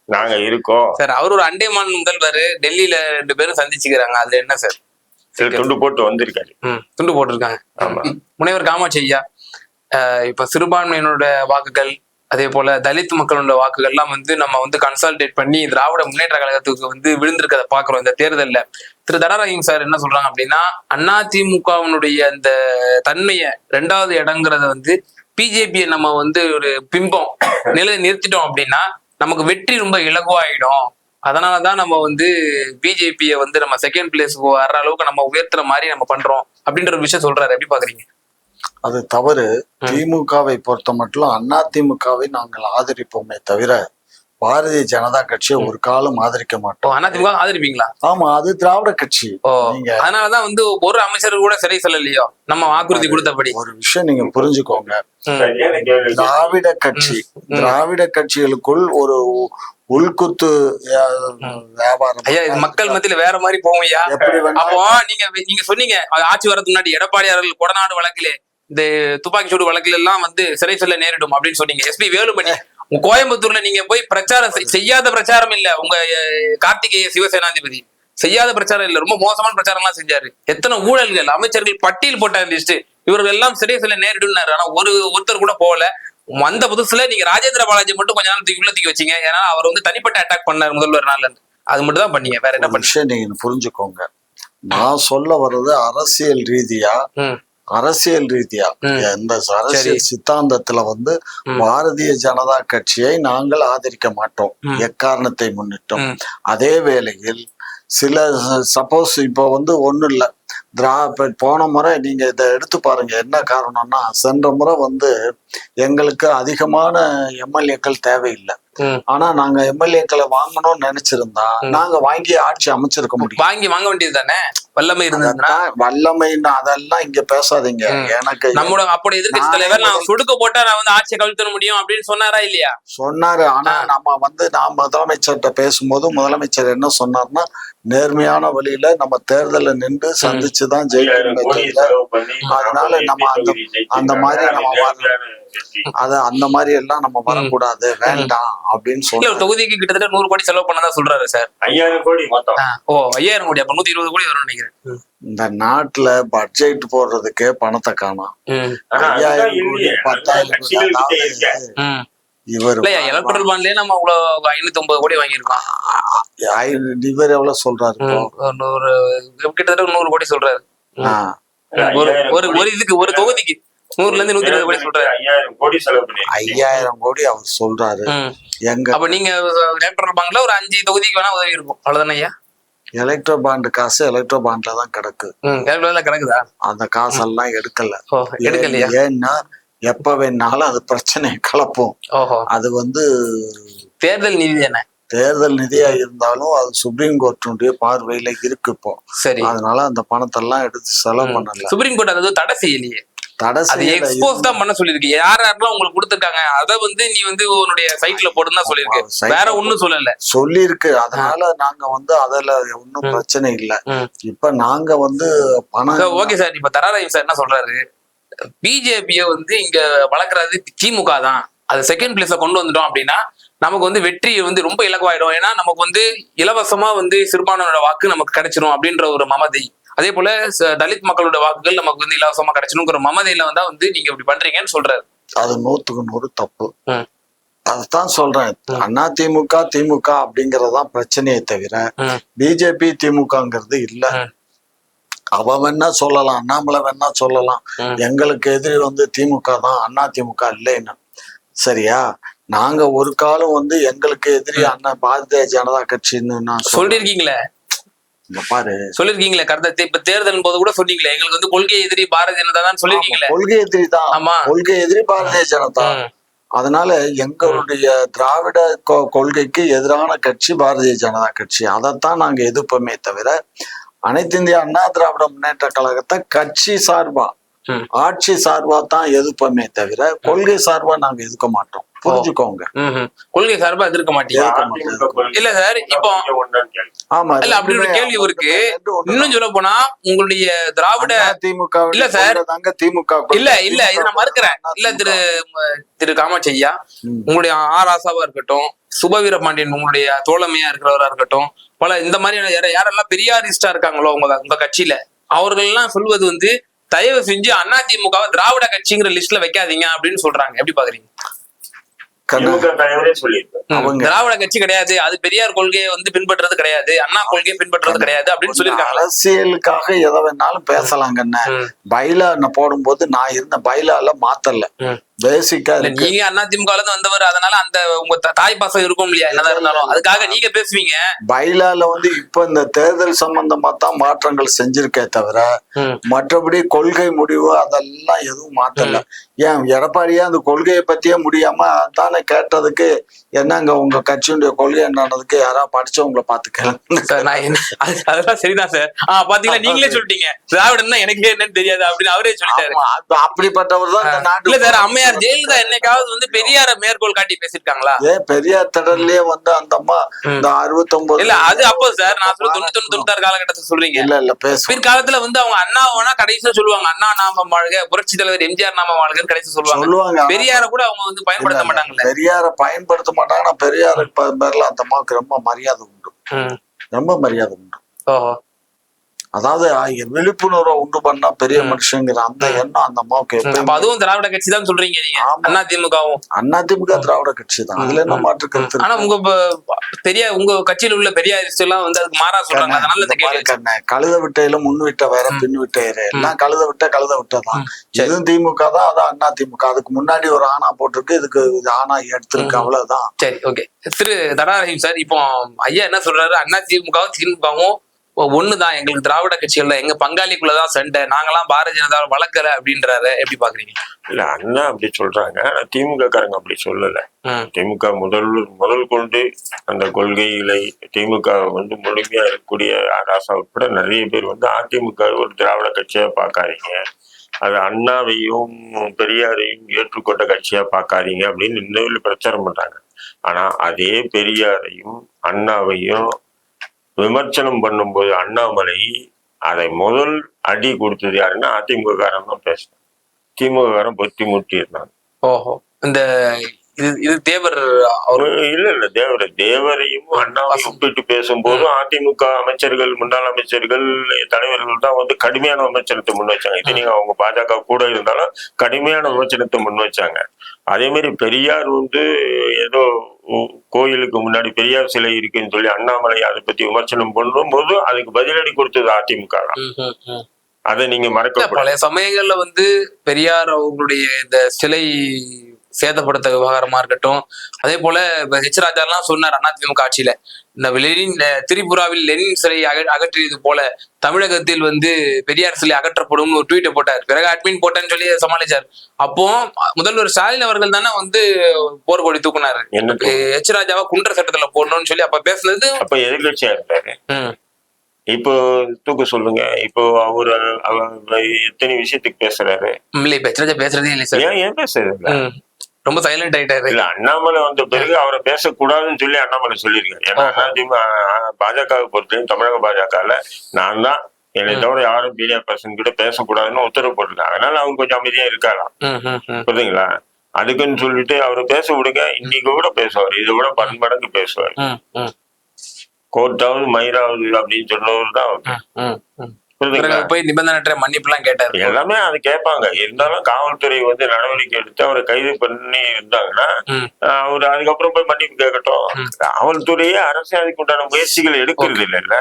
நாங்க இருக்கோம் சார். அவர் ஒரு அண்டைமான் முதல்வர் டெல்லியில 2 பேரும் சந்திச்சுக்கிறாங்க. அதுல என்ன சார்? துண்டு போட்டு வந்திருக்காரு. துண்டு போட்டிருக்காங்க. ஆமா. முனைவர் காமாட்சி ஐயா, இப்ப சிறுபான்மையினரோட வாக்குகள் அதே போல தலித் மக்களோட வாக்குகள் எல்லாம் வந்து நம்ம வந்து கன்சால்டேட் பண்ணி திராவிட முன்னேற்ற கழகத்துக்கு வந்து விழுந்திருக்கத பாக்குறோம் இந்த தேர்தல்ல. திரு தடாரஹிம் சார் என்ன சொல்றாங்க அப்படின்னா, அதிமுகவினுடைய அந்த தன்மையை 2வது இடங்கிறத வந்து பிஜேபியை நம்ம வந்து ஒரு பிம்பம் நிறுத்திட்டோம் அப்படின்னா நமக்கு வெற்றி ரொம்ப இலகுவாயிடும். அதனாலதான் நம்ம வந்து பிஜேபியை வந்து நம்ம செகண்ட் பிளேஸ்க்கு வர்ற அளவுக்கு நம்ம உயர்த்துற மாதிரி நம்ம பண்றோம் அப்படின்ற ஒரு விஷயம் சொல்றாரு. எப்படி பாக்குறீங்க? அது தவறு. திமுகவை பொறுத்த மட்டும் அதிமுகவை நாங்கள் ஆதரிப்போமே தவிர பாரதிய ஜனதா கட்சியை ஒரு காலம் ஆதரிக்க மாட்டோம். அதிமுக ஆதரிப்பீங்களா? ஆமா, அது திராவிட கட்சி. நீங்க அதனாலதான் வந்து ஒரு அமைச்சர் கூட சிறை சொல்லலையோ நம்ம வாக்குறுதி கொடுத்தபடி. ஒரு விஷயம் நீங்க புரிஞ்சுக்கோங்க, திராவிட கட்சி, திராவிட கட்சிகளுக்குள் ஒரு உள்குத்து வியாபாரம். ஐயா, இது மக்கள் மத்தியில வேற மாதிரி போகும் ஐயா. அப்போ நீங்க சொன்னீங்க ஆட்சி வரதுக்கு முன்னாடி எடப்பாடியார்கள் கொடநாடு வழக்கிலே இந்த துப்பாக்கி சூடு வழக்கில எல்லாம் வந்து சிறை செல்ல நேரிடும் அப்படின்னு சொன்னீங்க. எஸ்பி வேலுமணி கோயம்புத்தூர்ல நீங்க போய் பிரச்சாரம் செய்யாத பிரச்சாரம் இல்ல, உங்க கார்த்திகேய சிவசேனாதிபதி செய்யாத பிரச்சாரம் இல்ல, ரொம்ப மோசமான பிரச்சாரம் எல்லாம் செஞ்சாரு. எத்தனை ஊழல்கள் அமைச்சர்கள் பட்டியல் போட்டார் லிஸ்ட், இவர்கள் எல்லாம் சிறை செல்ல நேரிடும்னாரு. ஆனா ஒருத்தர் கூட போகல. வந்த புதுசுல நீங்க ராஜேந்திர பாலாஜி மட்டும் கொஞ்ச நாள் உள்ள தூக்கி வச்சீங்க. ஏன்னா அவர் வந்து தனிப்பட்ட அட்டாக் பண்ணார் முதல்வர் நாள்ல இருந்து. அது மட்டும் தான் பண்ணீங்க, வேற என்ன பண்ணீங்க? நீங்க புரிஞ்சுக்கோங்க, நான் சொல்ல வர்றது அரசியல் ரீதியா இந்த அரசியல் சித்தாந்தத்துல வந்து பாரதிய ஜனதா கட்சியை நாங்கள் ஆதரிக்க மாட்டோம் எக்காரணத்தை முன்னிட்டும். அதே வேளையில் சில சப்போஸ் இப்போ வந்து ஒண்ணும் இல்ல, போன முறை நீங்க இதை எடுத்து பாருங்க, என்ன காரணம்னா சென்ற முறை வந்து எங்களுக்கு அதிகமான எம்எல்ஏக்கள் தேவையில்லை. ஆனா நாங்க எம்எல்ஏக்களை வாங்கணும்னு நினைச்சிருந்தா நாங்க வாங்கி ஆட்சி அமைச்சிருக்க முடியும். வாங்க வேண்டியது தானே, வல்லமை இருந்ததுன்னா. வல்லமைன்னு அதெல்லாம் இங்க பேசாதீங்க. எனக்கு நம்மளோட அப்படி எதிர்க்கட்சி தலைவர் நான் சொடுக்க போட்டா நான் வந்து ஆட்சியை கவிழ்த்த முடியும் அப்படின்னு சொன்னாரா இல்லையா? சொன்னாரு. ஆனா நம்ம வந்து நான் முதலமைச்சர்கிட்ட பேசும்போது முதலமைச்சர் என்ன சொன்னார்னா, நேர்மையான வழியில நம்ம தேர்தல நின்று சந்திச்சுதான் ஜெயிக்கணும். அதனால நம்ம அந்த மாதிரி அந்த மாதிரி எல்லாம் நம்ம வரக்கூடாது, வேண்டாம் அப்படின்னு சொல்லி தொகுதிக்கு கிட்டத்தட்ட 100 கோடி செலவு பண்ணதா சொல்றாரு சார். 5000 கோடி மொத்தம். 5000 கோடி, அப்ப 120 கோடி வரும்னு நினைக்கிறேன். இந்த நாட்டுல பட்ஜெட் போடுறதுக்கே பணத்தை காணோம். 5000 கோடி 10,000 இவர் எலக்ட்ரல் பாண்ட்லயே நம்ம அவ்வளவு 550 கோடி வாங்கியிருக்கோம். இவர் எவ்வளவு சொல்றாரு? கிட்டத்தட்ட 100 கோடி சொல்றாரு. ஒரு இதுக்கு ஒரு தொகுதிக்கு 100ல இருந்து 120 கோடி சொல்றாரு. 5000 கோடி செலவு பண்ணி 5000 கோடி அவர் சொல்றாரு. எங்க அப்ப நீங்க எலக்ட்ரல் பாண்ட்ல ஒரு 5 தொகுதிக்கு வேணா உதவி இருக்கும், அவ்வளவுதானே ஐயா? எலக்ட்ரோ பாண்ட் காசு எலக்ட்ரோ பாண்ட்ல தான் கிடக்கு. கிடக்குதா? அந்த காசெல்லாம் எடுக்கல. எடுக்கலையா? ஏன்னா எப்ப வேணாலும் அது பிரச்சனையை கலப்போம். அது வந்து தேர்தல் நிதி தானே, தேர்தல் நிதியா இருந்தாலும் அது சுப்ரீம் கோர்ட்டுடைய பார்வையில இருக்கு இப்போ. சரி, அதனால அந்த பணத்தை எல்லாம் எடுத்து செலவு பண்ணல. சுப்ரீம் கோர்ட் அது தடை செய்யலையே, எக்ஸ்போஸ் தான் பண்ண சொல்லிருக்கு. யாரெல்லாம் உங்களுக்கு கொடுத்துருக்காங்க அதை வந்து நீ வந்து உன்னுடைய சைட்ல போடுன்னு தான் சொல்லிருக்கு, வேற ஒண்ணும் சொல்லல. சொல்லிருக்கு. அதனால நாங்க வந்து அதுல ஒன்னும் பிரச்சனை இல்ல. இப்ப நாங்க வந்து பணம் ஓகே சார். இப்ப தராராயம் சார் என்ன சொல்றாரு, பிஜேபிய வந்து இங்க வளர்க்கறது திமுக தான், அது செகண்ட் பிளேஸ்ல கொண்டு வந்துட்டோம் அப்படின்னா நமக்கு வந்து வெற்றி வந்து ரொம்ப இலகுவாயிடும். ஏன்னா நமக்கு வந்து இலவசமா வந்து சிறுபான்மையோட வாக்கு நமக்கு கிடைச்சிடும் அப்படின்ற ஒரு மமதை, அதே போல தலித் மக்களோட வாக்குகள் நமக்கு வந்து இலவசமா கிடைச்சணுங்கிற மமதையில வந்தா வந்து நீங்க இப்படி பண்றீங்கன்னு சொல்றாரு. அது 100க்கு 100 தப்பு. அதுதான் சொல்றேன். அதிமுக திமுக அப்படிங்கறதுதான் பிரச்சனையே தவிர பிஜேபி திமுகங்கிறது இல்ல. அவன் வேணா சொல்லலாம், அண்ணாமலை வேணா சொல்லலாம் எங்களுக்கு எதிரி வந்து திமுக தான், அதிமுக இல்லைன்னு. சரியா? நாங்க ஒரு காலம் வந்து எங்களுக்கு எதிரி பாரதிய ஜனதா கட்சின்னு நான் சொல்லிருக்கீங்களே. பாரு, சொல்லிருக்கீங்களே கடந்த இப்ப தேர்தல் போது கூட சொன்னீங்களே எங்களுக்கு வந்து கொள்கை எதிரி பாரதிய ஜனதா தான் சொல்லிருக்கீங்களே. கொள்கை எதிரி தான். ஆமா, கொள்கை எதிரி பாரதிய ஜனதா. அதனால எங்களுடைய திராவிட கொள்கைக்கு எதிரான கட்சி பாரதிய ஜனதா கட்சி. அதைத்தான் நாங்க எதிர்ப்போமே தவிர அனைத்து இந்திய அண்ணா திராவிட முன்னேற்ற கழகத்தை கட்சி சார்பா ஆட்சி சார்பா தான் எதிர்ப்போமே தவிர கொள்கை சார்பா நாங்க எதிர்க்க மாட்டோம். புரிஞ்சுக்கோங்க, கொள்கை சார்பா எதிர்க்க மாட்டீங்க. இல்ல சார், இப்போ ஆமா இல்ல அப்படி ஒரு கேள்வி இருக்கு. இன்னும் சொல்ல போனா உங்களுடைய திராவிட திமுக இல்ல சார், தாங்க திமுக இல்ல இல்ல இதை நான் மறுக்கிறேன். இல்ல திரு காமாட்சி ஐயா, உங்களுடைய ஆர் ஆசாவா இருக்கட்டும், சுபவீர பாண்டியன் உங்களுடைய தோழமையா இருக்கிறவரா இருக்கட்டும், பல இந்த மாதிரியான யாரெல்லாம் பெரியாரிஸ்டா இருக்காங்களோ உங்க கட்சியில, அவர்கள் எல்லாம் சொல்வது வந்து தயவு செஞ்சு அதிமுகவை திராவிட கட்சிங்கிற லிஸ்ட்ல வைக்காதீங்க அப்படின்னு சொல்றாங்க. எப்படி பாக்குறீங்க? திராவிட கட்சி கிடையாது, அது பெரியார் கொள்கையை வந்து பின்பற்றுறது கிடையாது, அண்ணா கொள்கையை பின்பற்றுறது கிடையாது அப்படின்னு சொல்லிருக்காங்க. அரசியலுக்காக எதை வேணாலும் பேசலாங்கன்னு பைலா போடும்போது நான் இருந்த பைலால மாத்தல. பேசிக்கா இல்ல இருக்கு. நீங்க அதிமுகல இருந்து வந்தவர், அதனால அந்த உங்க தாய் பாசம் இருக்கும் இல்லையா, என்னதான் இருந்தாலும் அதுக்காக நீங்க பேசுவீங்க. பைலால வந்து இப்ப இந்த தேர்தல் சம்பந்தமா தான் மாற்றங்கள் செஞ்சிருக்கே தவிர மற்றபடி கொள்கை முடிவு அதெல்லாம் எதுவும் மாத்தல. ஏன் எடப்பாடியா அந்த கொள்கையை பத்தியே முடியாம தானே கேட்டதுக்கு என்னங்க உங்க கட்சியுடைய கொள்கை என்னன்னதுக்கு யாராவது படிச்சவங்களை பாத்துக்கலாம். சார் நான் என்ன அதெல்லாம் சரிதான் சார். பாத்தீங்களா நீங்களே சொல்லிட்டீங்க திராவிடம் எனக்கே என்னன்னு தெரியாது அப்படின்னு அவரே சொல்லிட்டாரு. அப்படிப்பட்டவர் தான் இந்த நாட்டு. இல்ல சார், அம்மையார் ஜெயலலிதா என்னைக்காவது வந்து பெரியார மேற்கோள் காட்டி பேசிருக்காங்களா? ஏன் பெரியார் திடல்லே வந்து அந்த அம்மா இந்த 69 இல்ல அது அப்போ சார் நான் சொல்ல 99 காலகட்டத்தில் சொல்றீங்க. இல்ல பேச பிற்காலத்துல வந்து அவங்க அண்ணாவனா கடைசியா சொல்லுவாங்க அண்ணா நாம வாழ்க, புரட்சி தலைவர் எம்ஜிஆர் நாம வாழ்கன்னு கடைசி சொல்லுவாங்க. பெரியார கூட அவங்க வந்து பயன்படுத்த மாட்டாங்கல்ல. பெரியார பயன்படுத்த மாட்டாங்க. பெரியாருக்கு பேர்ல அந்த அம்மாவுக்கு ரொம்ப மரியாதை உண்டு, ரொம்ப மரியாதை உண்டு. அதாவது விழிப்புணர்வை உண்டு பண்ணா பெரிய மனுஷங்கிற அந்த எண்ணம் அந்த அம்மாவுக்கு. அதுவும் திராவிட கட்சி தான் சொல்றீங்க நீங்க. அதிமுக திராவிட கட்சி தான், அதுல என்ன மாற்று கருத்து. ஆனா உங்க கட்சியில உள்ள பெரியாரிஸ்ட் எல்லாம் வந்து அதுக்கு மாறா சொல்றாங்க. அதனால கழுத விட்டையில முன் விட்ட வேற பின் விட்ட வேற, எல்லாம் கழுத விட்டதான். இதுவும் திமுக தான், அதான் அதிமுக. அதுக்கு முன்னாடி ஒரு ஆணா போட்டிருக்கு, இதுக்கு ஆணா எடுத்திருக்கு, அவ்வளவுதான். சரி, ஓகே. திரு தடா ரஹீம் சார், இப்போ ஐயா என்ன சொல்றாரு, அதிமுகவும் திமுகவும் ஒண்ணுதான், எங்களுக்கு திராவிட கட்சிகள்ல எங்க பங்காளிக்குள்ளதான் சண்டை, நாங்கெல்லாம் பாரதிய ஜனதாவை வளர்க்கல அப்படின்றாரு. எப்படி பாக்குறீங்க? இல்ல அண்ணா அப்படி சொல்றாங்க, திமுக காரங்க அப்படி சொல்லல. திமுக முதல் கொண்டு அந்த கொள்கைகளை திமுக வந்து முழுமையா இருக்கக்கூடிய ராசா உட்பட நிறைய பேர் வந்து அதிமுக ஒரு திராவிட கட்சியா பாக்காதீங்க, அது அண்ணாவையும் பெரியாரையும் ஏற்றுக்கொண்ட கட்சியா பாக்காதீங்க அப்படின்னு இன்னும் பிரச்சாரம் பண்றாங்க. ஆனா அதே பெரியாரையும் அண்ணாவையும் விமர்சனம் பண்ணும்போது அண்ணாமலை அதை முதல் அடி கொடுத்தது யாருன்னா அதிமுக காரன் தான் பேசினான். திமுக காரன் பொத்தி முட்டி இருந்தாங்க. ஓஹோ, இந்த இது தேவர் இல்ல தேவரையும் அண்ணாவையும் ஒப்பிட்டு பேசும்போதும் அதிமுக அமைச்சர்கள், முன்னாள் அமைச்சர்கள், தலைவர்கள் தான் வந்து கடுமையான விமர்சனத்தை முன் வச்சாங்க. இது நீங்க அவங்க பாஜக கூட இருந்தாலும் கடுமையான விமர்சனத்தை முன் வச்சாங்க. அதே மாதிரி பெரியார் வந்து ஏதோ கோயிலுக்கு முன்னாடி பெரியார் சிலை இருக்குன்னு சொல்லி அண்ணாமலை அதை பத்தி விமர்சனம் பண்ணும் போது அதுக்கு பதிலடி கொடுத்தது அதிமுக தான். அதை நீங்க மறக்க. பழைய சமயங்கள்ல வந்து பெரியார் அவங்களுடைய இந்த சிலை சேதப்படுத்த விவகாரமா இருக்கட்டும், அதே போல ஹெச் ராஜா எல்லாம் சொன்னார் அதிமுக ஆட்சியில இந்த திரிபுராவில் லெனின் சிலை அகற்றியது போல தமிழகத்தில் வந்து பெரியார் சிலை அகற்றப்படும் ஒரு ட்வீட்டை போட்டார். பிறகு அட்மின் போட்டேன்னு சொல்லி சமாளிச்சார். அப்போ முதல்வர் ஸ்டாலின் அவர்கள் தானே வந்து போர்க்கொடி தூக்குனாரு, ஹெச் ராஜாவை குண்டர் சட்டத்துல போடணும்னு சொல்லி அப்ப பேசுனது. அப்ப எதிர்கட்சியா இருந்தாரு. இப்போ தூக்க சொல்லுங்க. இப்போ அவரு எத்தனை விஷயத்துக்கு பேசுறாரு? இல்ல இப்ப ஹெச் ராஜா பேசுறதே இல்லை சார். ஏன் பேசுறது? ரொம்ப சைலண்ட் ஆயிட்டாரு. இல்ல அண்ணாமலை வந்த பிறகு அவரை பேசக்கூடாதுன்னு சொல்லி அண்ணாமலை சொல்லியிருக்காரு. ஏன்னா பாஜகவை பொறுத்தவரைக்கும் தமிழக பாஜகல நான் தான், என்னை தவிர யாரும் மீடியா பர்சன் கிட்ட பேசக்கூடாதுன்னு உத்தரவு போட்டிருக்காங்க. அதனால அவங்க கொஞ்சம் அமைதியா இருக்கலாம், புரியுதுங்களா? அதுக்குன்னு சொல்லிட்டு அவரை பேச விடுங்க. இன்னைக்கு கூட பேசுவார், இதை விட 10 மடங்கு பேசுவார். கோர்ட்டாவது மயிராவது அப்படின்னு சொன்னவர் தான். போய் நிபந்தனை மன்னிப்பு எல்லாம் கேட்டாரு. எல்லாமே அது கேட்பாங்க. இருந்தாலும் காவல்துறை வந்து நடவடிக்கை எடுத்து அவரை கைது பண்ணி இருந்தாங்கன்னா அவரு அதுக்கப்புறம் போய் மன்னிப்பு கேட்கட்டும். காவல்துறையே அரசு அதுக்கு உண்டான முயற்சிகள் எடுக்கிறது இல்லைல்ல.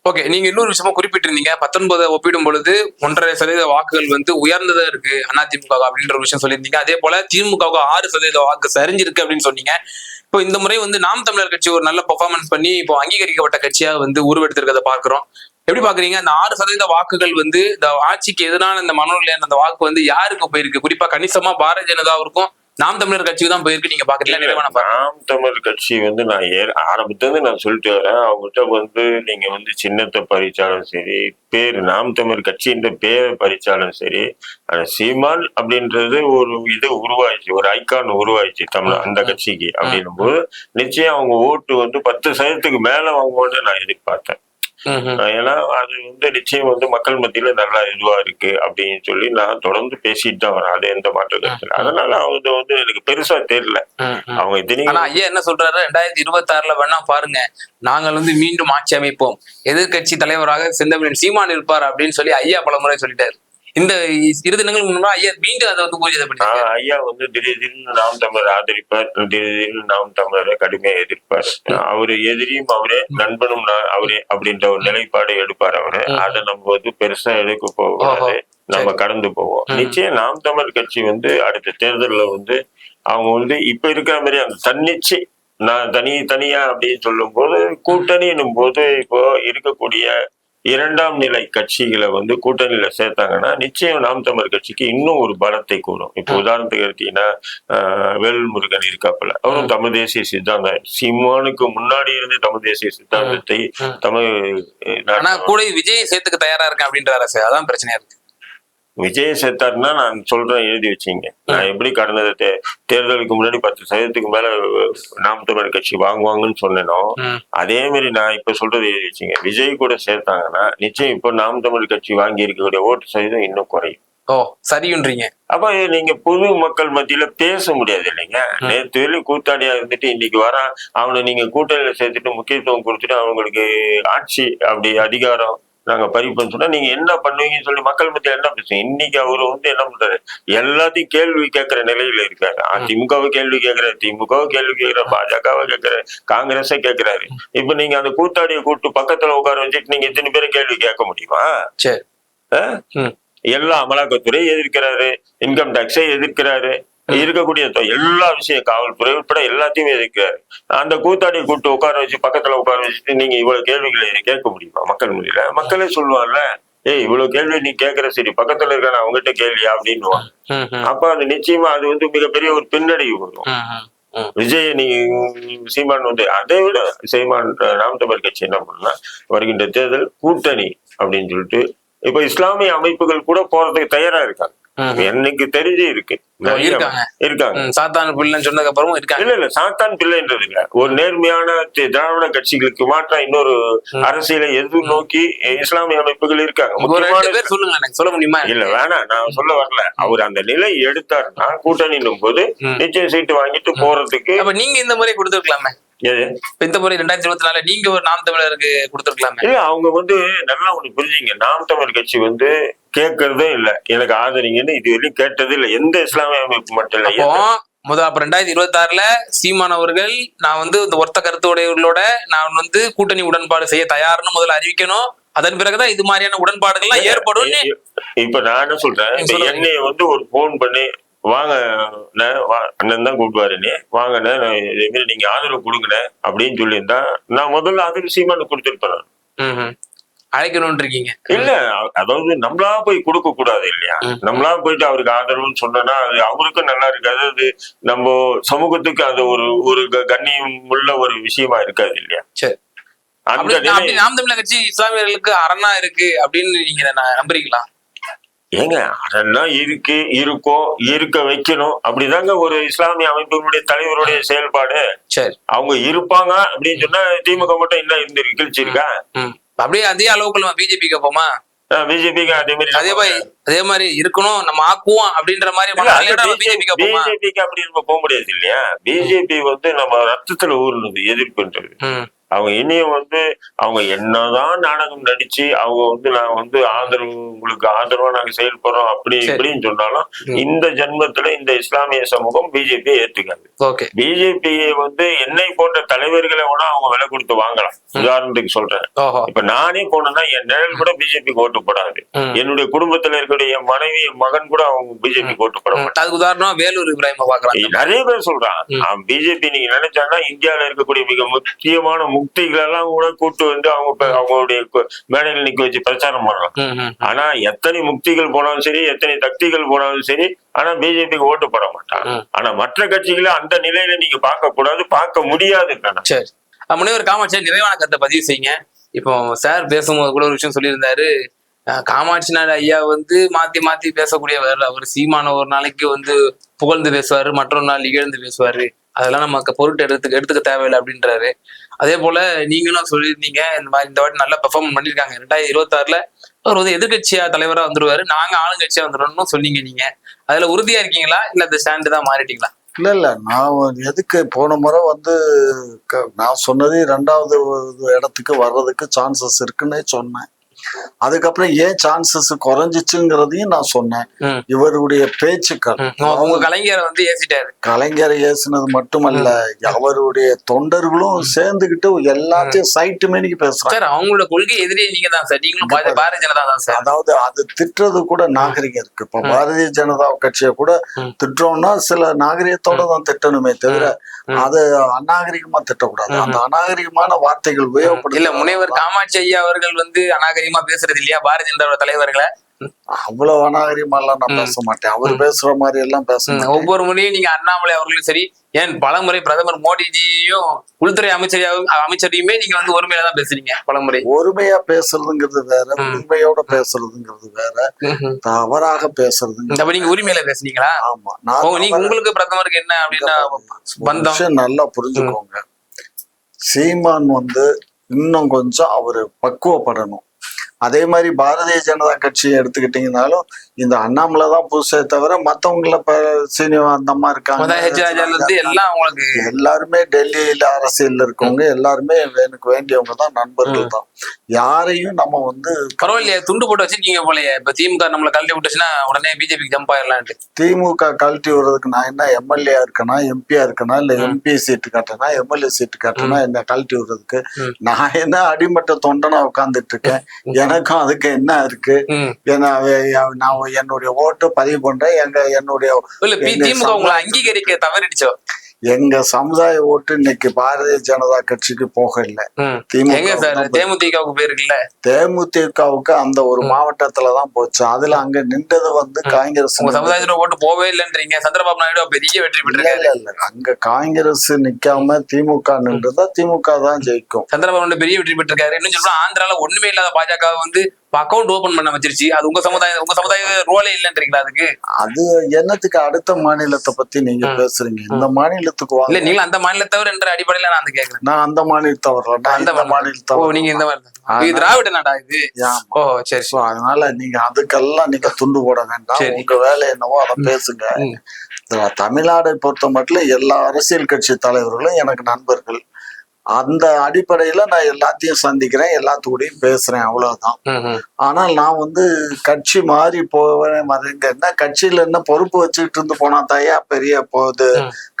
ஓகே, நீங்க இன்னொரு விஷயமா குறிப்பிட்டிருந்தீங்க, 19 ஒப்பிடும் பொழுது 1.5% வாக்குகள் வந்து உயர்ந்ததா இருக்கு அதிமுக அப்படின்ற ஒரு விஷயம் சொல்லியிருந்தீங்க. அதே போல திமுக 6% வாக்கு சரிஞ்சிருக்கு அப்படின்னு சொன்னீங்க. இப்போ இந்த முறை வந்து நாம் தமிழர் கட்சி ஒரு நல்ல பெர்ஃபார்மன்ஸ் பண்ணி இப்போ அங்கீகரிக்கப்பட்ட கட்சியா வந்து உருவெடுத்திருக்கிறத பாக்குறோம். எப்படி பாக்குறீங்க? அந்த 6% வாக்குகள் வந்து இந்த ஆட்சிக்கு எதிரான இந்த மனோநிலையான அந்த வாக்கு வந்து யாருக்கு போயிருக்கு? குறிப்பா கணிசமா பாரதிய ஜனதாவிற்கும் நாம் தமிழர் கட்சிக்கு தான் போயிருக்கு. நீங்க பாக்குறீங்களா? நாம் தமிழர் கட்சி வந்து நான் ஆரம்பத்துல நான் சொல்லிட்டு வரேன், அவங்ககிட்ட வந்து நீங்க வந்து சின்னத்தை பறிச்சாலும் சரி, பேர் நாம் தமிழர் கட்சின்ற பேரை பறிச்சாலும் சரி, சீமான் அப்படின்றது ஒரு இது உருவாயிடுச்சு, ஒரு ஐக்கான் உருவாயிடுச்சு தமிழ் அந்த கட்சிக்கு. அப்படின்னும் போது நிச்சயம் அவங்க ஓட்டு வந்து 10% மேல வாங்குவோன்னு நான் எதிர்பார்த்தேன். ஏன்னா அது வந்து நிச்சயம் வந்து மக்கள் மத்தியில நல்லா இதுவா இருக்கு அப்படின்னு சொல்லி நான் தொடர்ந்து பேசிட்டு தான் வரேன். அது எந்த மாற்றம் கருத்துல. அதனால அவங்க வந்து எனக்கு பெருசா தெரியல. அவங்க இத்தனைக்கும் ஐயா என்ன சொல்றாரு, 2026 வேணா பாருங்க, நாங்கள் வந்து மீண்டும் ஆட்சி அமைப்போம், எதிர்கட்சி தலைவராக செந்தமிழன் சீமான் இருப்பார் அப்படின்னு சொல்லி ஐயா பலமுறை சொல்லிட்டாரு. இந்த 2 தினங்களுக்கு முன்னாடி ஐயா மீண்டும் அதை வந்து ஊர்ஜிதப்படுத்தி ஐயா வந்து திடீர்னு நாம் தமிழர் ஆதரிப்பார், திடீர்னு நாம் தமிழரை கடுமையா எதிர்ப்பார். அவரு எதிரியும் அவரே, நண்பனும் அவரே அப்படின்ற ஒரு நிலைப்பாடு எடுப்பார் அவரு. அதை நம்ம வந்து பெருசா எடுக்க போகாது. நம்ம கடந்து போவோம். நிச்சயம் நாம் தமிழர் கட்சி வந்து அடுத்த தேர்தல்ல வந்து அவங்க வந்து இப்ப இருக்கிற மாதிரி அந்த தன்னிச்சு நான் தனியா அப்படின்னு சொல்லும் போது கூட்டணின்னும் போது இப்போ இருக்கக்கூடிய இரண்டாம் நிலை கட்சிகளை வந்து கூட்டணியில சேர்த்தாங்கன்னா நிச்சயம் நாம் தமிழர் கட்சிக்கு இன்னும் ஒரு பலத்தை கூடும். இப்போ உதாரணத்துக்கு எடுத்தீங்கன்னா வேல்முருகன் இருக்காப்புல, அவரும் தமிழ் தேசிய சித்தாந்தம் சீமானுக்கு முன்னாடி இருந்து தமிழ் தேசிய சித்தாந்தத்தை தமிழ் கூட விஜய் சேர்த்துக்க தயாரா இருக்கேன் அப்படின்றாரு சார். அதான் பிரச்சனையா இருக்கு. விஜய் சேர்த்தாருன்னா நான் சொல்றேன், எழுதி வச்சுங்க. நான் எப்படி கடந்த தேர்தலுக்கு முன்னாடி 10% மேல நாம் தமிழர் கட்சி வாங்குவாங்கன்னு சொன்னேனோ அதே மாதிரி நான் இப்ப சொல்றது எழுதி வச்சுங்க. விஜய் கூட சேர்த்தாங்கன்னா நிச்சயம் இப்போ நாம் தமிழர் கட்சி வாங்கி இருக்கக்கூடிய ஓட்டு சதவீதம் இன்னும் குறையும். ஓ சரின்றீங்க. அப்ப நீங்க பொது மக்கள் மத்தியில பேச முடியாது இல்லைங்க. நேற்று வெளியே கூத்தாடியா இருந்துட்டு இன்னைக்கு வர அவனை நீங்க கூட்டணியில சேர்த்துட்டு முக்கியத்துவம் கொடுத்துட்டு அவங்களுக்கு ஆட்சி அப்படி அதிகாரம் நாங்க பறிப்போம்னு சொன்னா நீங்க என்ன பண்ணுவீங்கன்னு சொல்லி மக்கள் மத்தியில என்ன பேசுங்க. இன்னைக்கு அவரு வந்து என்ன பண்றாரு, எல்லாத்தையும் கேள்வி கேட்கிற நிலையில இருக்காரு. அதிமுகவை கேள்வி கேட்கிறாரு, திமுகவை கேள்வி கேட்கிறாரு, பாஜகவை கேட்கிறாரு, காங்கிரஸை கேட்கிறாரு. இப்ப நீங்க அந்த கூத்தாடியை கூப்பிட்டு பக்கத்துல உட்கார வச்சுட்டு நீங்க இத்தனை பேரை கேள்வி கேட்க முடியுமா? எல்லா அமலாக்கத்துறை எதிர்க்கிறாரு, இன்கம் டாக்ஸை எதிர்க்கிறாரு, இருக்கக்கூடிய எல்லா விஷயம் காவல்துறை உட்பட எல்லாத்தையுமே எதிர்க்கிறாரு. அந்த கூத்தாடியை கூப்பிட்டு உட்கார வச்சு பக்கத்துல உட்கார வச்சுட்டு நீங்க இவ்வளவு கேள்விகளை கேட்க முடியுமா மக்கள் முடியல? மக்களே சொல்லுவாங்கல்ல, ஏய் இவ்வளவு கேள்வி நீ கேட்கற சரி பக்கத்துல இருக்க அவங்ககிட்ட கேள்வியா அப்படின்னு. அப்ப அது நிச்சயமா அது வந்து மிகப்பெரிய ஒரு பின்னடைவு வரும். விஜய் நீ சீமான் வந்து அதை விட சீமான் நாம் தமிழர் கட்சி என்ன பண்ணா வருகின்ற தேர்தல் கூட்டணி அப்படின்னு சொல்லிட்டு இப்ப இஸ்லாமிய அமைப்புகள் கூட போறதுக்கு தயாரா இருக்காங்க. எனக்கு தெரிஞ்சு இருக்கு, இருக்காங்க. சாத்தான் பிள்ளைன்னு சொன்னதுக்கு அப்புறமும் இருக்காங்க. இல்ல சாத்தான் பிள்ளைன்றது இல்ல, ஒரு நேர்மையான திராவிட கட்சிகளுக்கு மாற்ற இன்னொரு அரசியலை எதிர்நோக்கி இஸ்லாமிய அமைப்புகள் இருக்காங்க. சொல்லுங்க, சொல்ல முடியுமா? இல்ல வேணாம், நான் சொல்ல வரல. அவர் அந்த நிலை எடுத்தாருன்னா கூட்டணின்னும் போது நிச்சயம் சீட்டு வாங்கிட்டு போறதுக்கு. நீங்க இந்த முறை கொடுத்துருக்கலாமே, இந்த முறை 2024 நீங்க ஒரு நாம் தமிழருக்கு கொடுத்துருக்கலாமே. இல்ல அவங்க வந்து நல்லா ஒண்ணு புரிஞ்சுங்க, நாம் தமிழர் கட்சி வந்து கேட்கறதே இல்ல எனக்கு ஆதரிங்கன்னு இது வரையும் கேட்டது இல்ல எந்த இஸ்லாமிய அமைப்பு மட்டும் இல்ல. அப்ப 2026 சீமான் அவர்கள் நான் வந்து இந்த ஒருத்த கருத்து உடையவர்களோட நான் வந்து கூட்டணி உடன்பாடு செய்ய தயார்னு முதல்ல அறிவிக்கணும். அதன் பிறகுதான் இது மாதிரியான உடன்பாடுகள்லாம் ஏற்படும். இப்ப நான் என்ன சொல்றேன், என்னைய வந்து ஒரு போன் பண்ணி வாங்க அண்ணன் தான் கூப்பிடுவாருன்னு வாங்கண்ணே இதே மாதிரி நீங்க ஆதரவு கொடுங்கண்ணே அப்படின்னு சொல்லியிருந்தா நான் முதல்ல அதுக்கு சீமானு கொடுத்துருப்பேன். அழைக்கணும்னு இருக்கீங்க இல்ல, அதாவது நம்மளா போய் கொடுக்க கூடாது இல்லையா. நம்மளா போயிட்டு அவருக்கு ஆதரவுன்னு சொன்னோம்னா அது அவருக்கும் நல்லா இருக்காது, அது நம்ம சமூகத்துக்கு அது ஒரு கண்ணியம் உள்ள ஒரு விஷயமா இருக்காது இல்லையா. நாம் தமிழர் கட்சி இஸ்லாமியர்களுக்கு அரணா இருக்கு அப்படின்னு நீங்க நம்புறீங்களா? ஏங்க அதெல்லாம் இருக்கும் இருக்க வைக்கணும் அப்படிதாங்க ஒரு இஸ்லாமிய அமைப்பினுடைய தலைவருடைய செயல்பாடு. அவங்க இருப்பாங்க அப்படின்னு சொன்னா திமுக மட்டும் என்ன இருந்து கிழிச்சிருக்கா? அப்படியே அதே அளவுக்கு பிஜேபிக்கு போமா? பிஜேபிக்கு அதே மாதிரி இருக்கணும் நம்ம ஆக்குவோம் அப்படின்ற மாதிரி பிஜேபிக்கு அப்படி நம்ம போக முடியாது இல்லையா. பிஜேபி வந்து நம்ம ரத்தத்துல ஊர்னது எதிர்ப்புன்றது. அவங்க இனியும் வந்து அவங்க என்னதான் நாடகம் நடிச்சு அவங்க வந்து நான் வந்து ஆதரவு உங்களுக்கு ஆதரவா நாங்க செயல்படுறோம் அப்படி இப்படின்னு சொன்னாலும் இந்த ஜென்மத்துல இந்த இஸ்லாமிய சமூகம் பிஜேபியை ஏத்துக்காது. பிஜேபியை வந்து என்னை போன்ற தலைவர்களை கூட அவங்க விலை கொடுத்து வாங்கலாம். உதாரணத்துக்கு சொல்றேன், இப்ப நானே போனேன்னா என் நிழல் கூட பிஜேபிக்கு ஓட்டு போடாது. என்னுடைய குடும்பத்துல இருக்கக்கூடிய என் மனைவி என் மகன் கூட அவங்க பிஜேபிக்கு ஓட்டு போட மாட்டாங்க. உதாரணம் வேலூர் இப்ராஹிம் பாக்குறாங்க. நிறைய பேர் சொல்றான் பிஜேபி நீங்க நினைச்சாங்கன்னா இந்தியாவில இருக்கக்கூடிய மிக முக்கியமான முக்திகள் எல்லாம் கூட கூட்டு வந்து அவங்களுடைய மேடையில் நிக்க வச்சு பிரச்சாரம் பண்ணலாம். ஆனா எத்தனை முக்திகள் போனாலும் சரி எத்தனை சக்திகள் போனாலும் சரி ஆனா பிஜேபிக்கு ஓட்டு போட மாட்டாங்க. ஆனா மற்ற கட்சிகளை அந்த நிலையில நீங்க பார்க்க கூடாது, பார்க்க முடியாது. சரி, முனைவர் காமாட்சி நிறைவான கருத்தை பதிவு செய்யுங்க. இப்போ சார் பேசும்போது கூட ஒரு விஷயம் சொல்லியிருந்தாரு, காமாட்சி நாடு ஐயா வந்து மாத்தி பேசக்கூடிய அவர் சீமான ஒரு நாளைக்கு வந்து புகழ்ந்து பேசுவாரு, மற்றொரு நாள் இகழ்ந்து பேசுவாரு, அதெல்லாம் நமக்கு பொருட்டு எடுத்துக்க தேவையில்லை அப்படின்றாரு. அதே போல நீங்களும் சொல்லியிருந்தீங்க இந்த வாட்டி நல்லா பெர்ஃபார்ம் பண்ணிருக்காங்க. 2026 அவர் வந்து எதிர்கட்சியா தலைவரா வந்துருவாரு, நாங்க ஆளுங்கட்சியா வந்துடணும்னு சொன்னீங்க. நீங்க அதுல உறுதியா இருக்கீங்களா இல்ல அந்த ஸ்டாண்டு தான் மாறிட்டீங்களா? இல்ல நான் எதுக்கு போன முறை வந்து நான் சொன்னது 2வது இடத்துக்கு வர்றதுக்கு சான்சஸ் இருக்குன்னே சொன்னேன். அதுக்கப்புறம் ஏன் சான்சஸ் குறைஞ்சிச்சுங்கிறதையும் நான் சொன்னேன். இவருடைய பேச்சுக்கள், உங்க கலைஞரை வந்து ஏசிட்டாரு. கலைஞரை ஏசுனது மட்டுமல்ல, அவருடைய தொண்டர்களும் சேர்ந்துகிட்டு எல்லாத்தையும் சைட்டு மேனிக்கு பேசுறாங்க. சார் அவங்களோட கொள்கை எதிரியே நீங்க தான் சார், நீங்களும் பாரதிய ஜனதா தான் சார். அதாவது அது திட்டுறது கூட நாகரிகம் இருக்கு. இப்ப பாரதிய ஜனதா கட்சியை கூட திட்டுறோம்னா சில நாகரிகத்தோட தான் திட்டணுமே தவிர அது அநாகரிகமா திட்டக்கூடாது. அந்த அநாகரிகமான வார்த்தைகள் உபயோகப்படுது. இல்ல, முனைவர் காமாட்சி ஐயா அவர்கள் வந்து அநாகரிகமா பேசுறது இல்லையா பாரதிய ஜனதாவோட தலைவர்களை? அவ்வளவு அநாகரிகமா எல்லாம் நான் பேச மாட்டேன். அவர் பேசுற மாதிரி எல்லாம் பேச ஒவ்வொரு முறையும் நீங்க அண்ணாமலை அவர்களும் சரி, ஏன் பலமுறை பிரதமர் மோடிஜியும் உள்துறை அமைச்சரையுமே நீங்க வந்து ஒருமையில தான் பேசுறீங்க. பலமுறை ஒருமையா பேசுறதுங்கிறது வேற, உண்மையோட பேசுறதுங்கிறது வேற, தவறாக பேசுறது. நீங்க உரிமையில பேசுனீங்களா? ஆமா. நீங்க உங்களுக்கு பிரதமருக்கு என்ன அப்படின்னா பந்தம் நல்லா புரிஞ்சுக்கோங்க. சீமான் வந்து இன்னும் கொஞ்சம் அவரு பக்குவப்படணும். அதே மாதிரி பாரதிய ஜனதா கட்சியை எடுத்துக்கிட்டீங்கன்னாலும் இந்த அண்ணாமலை தான் புதுசே தவிர மத்தவங்கள அந்த அம்மா இருக்காங்க, எல்லாருமே டெல்லியில அரசியல் இருக்கவங்க எல்லாருமே எனக்கு வேண்டியவங்க தான், நண்பர்கள் தான். யாரையும் நம்ம வந்து பரவாயில்லையே துண்டு போட்டு வச்சிருக்கீங்க போலயே. இப்ப திமுக நம்மளை கழட்டி விட்டுச்சுன்னா உடனே பிஜேபிக்கு ஜம்ப் ஆயிடலான்ட்டு. திமுக கழட்டி விடுறதுக்கு நான் என்ன எம்எல்ஏ இருக்கனா, எம்பியா இருக்கனா, இல்ல எம்பி சீட்டு காட்டனா, எம்எல்ஏ சீட்டு காட்டனா, என்ன கழட்டி விடுறதுக்கு? நான் என்ன அடிமட்ட தொண்டனா உட்கார்ந்துட்டு இருக்கேன். எனக்கும் அதுக்கு என்ன இருக்கு? ஏன்னா நான் என்னுடைய ஓட்டு பதிவு பண்றேன். என்னுடைய திமுக உங்களை அங்கீகரிக்க தவறிடுச்சோ? எங்க சமுதாய ஓட்டு இன்னைக்கு பாரதிய ஜனதா கட்சிக்கு போக இல்லை. தேமுதிகவுக்கு போயிருக்குல்ல. தேமுதிகவுக்கு அந்த ஒரு மாவட்டத்துலதான் போச்சு. அதுல அங்க நின்றது வந்து காங்கிரஸ். சமுதாயத்துல ஓட்டு போவே இல்லைன்றீங்க. சந்திரபாபு நாயுடு பெரிய வெற்றி பெற்றிருக்காரு. இல்ல அங்க காங்கிரஸ் நிக்காம திமுக நின்றதா திமுக தான் ஜெயிக்கும். சந்திரபாபு நாயுடு பெரிய வெற்றி பெற்றிருக்காரு. இன்னும் சொல்றா ஆந்திரால ஒண்ணுமே இல்லாத பாஜக வந்து அக்கௌண்ட் ஓபன் பண்ண வச்சிருச்சு. அது உங்க சமுதாய ரோலே இல்லன்றீங்களா? அதுக்கு அது என்னத்துக்கு அடுத்த மாநிலத்தை பத்தி நீங்க பேசுறீங்க? இந்த மாநிலத்துக்கு இல்ல, நீங்க அந்த மாநிலத்தவர் என்ற அடிப்படையில நான் கேக்குறேன். நான் அந்த மாநிலத்தவர், அந்த மாநிலத்தவர். நீங்க இந்த மாதிரி திராவிட நாடா இது? ஓ சரி. அதனால நீங்க அதுக்கெல்லாம் நீங்க துண்டு போட வேண்டாம். உங்க வேலை என்னவோ அதை பேசுங்க. தமிழ்நாடை பொறுத்த மட்டும் எல்லா அரசியல் கட்சி தலைவர்களும் எனக்கு நண்பர்கள். அந்த அடிப்படையில நான் எல்லாத்தையும் சந்திக்கிறேன், எல்லாத்துக்கூடையும் பேசுறேன், அவ்வளவுதான். ஆனால் நான் வந்து கட்சி மாறி போவேன் என்ன கட்சியில என்ன பொறுப்பு வச்சுக்கிட்டு இருந்து போனா தாயா பெரிய போகுது.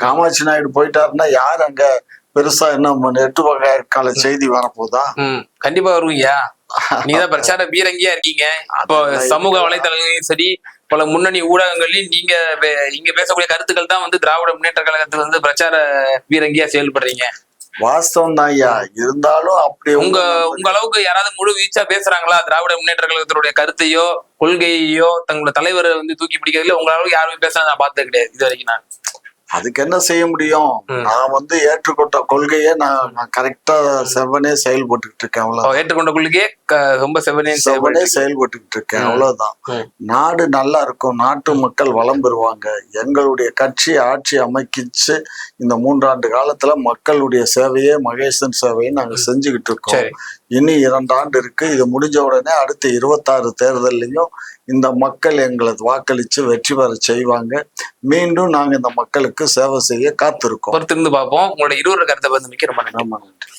காமாட்சி நாயுடு போயிட்டாருன்னா யார் அங்க பெருசா என்ன 8 வகை கால செய்தி வரப்போதா? கண்டிப்பா வருவீங்க. நீங்கதான் பிரச்சார வீரங்கியா இருக்கீங்க. இப்போ சமூக வலைதளங்களையும் சரி, பல முன்னணி ஊடகங்களையும் நீங்க பேசக்கூடிய கருத்துக்கள் தான் வந்து திராவிட முன்னேற்ற கழகத்துல வந்து பிரச்சார வீரங்கியா செயல்படுறீங்க. வாஸ்தவம் தான் ஐயா. இருந்தாலும் அப்படி உங்க அளவுக்கு யாராவது முழு வீச்சா பேசுறாங்களா? திராவிட முன்னேற்ற கழகத்தினுடைய கருத்தையோ கொள்கையோ தங்களோட தலைவரை வந்து தூக்கி பிடிக்கிறதுல உங்க அளவுக்கு யாருமே பேச நான் பார்த்தது கிடையாது இது வரைக்கும். நான் அதுக்கு என்ன செய்ய முடியும்? நான் வந்து ஏற்றுக்கொண்ட கொள்கையை நான் கரெக்டா செவ்வனே செயல்பட்டுக்கிட்டு இருக்கேன். அவ்வளவு ஏற்றுக்கொண்ட கொள்கையே ரொம்ப செவ்வனே செயல்பட்டுக்கிட்டு இருக்கேன். அவ்வளவுதான். நாடு நல்லா இருக்கும், நாட்டு மக்கள் வளம் பெறுவாங்க. எங்களுடைய கட்சி ஆட்சி அமைக்கிச்சு இந்த 3 ஆண்டு காலத்துல மக்களுடைய சேவையே மகேசன் சேவையை நாங்க செஞ்சுக்கிட்டு இருக்கோம். இனி 2 ஆண்டு இருக்கு. இது முடிஞ்ச உடனே அடுத்த 26 தேர்தலையும் இந்த மக்கள் எங்களை வாக்களிச்சு வெற்றி பெற செய்வாங்க. மீண்டும் நாங்க இந்த மக்களுக்கு சேவை செய்ய காத்திருக்கோம். பொறுத்திருந்து பார்ப்போம். உங்களோட 20 கருத்தை வந்து மிக்க ரொம்ப நன்றி.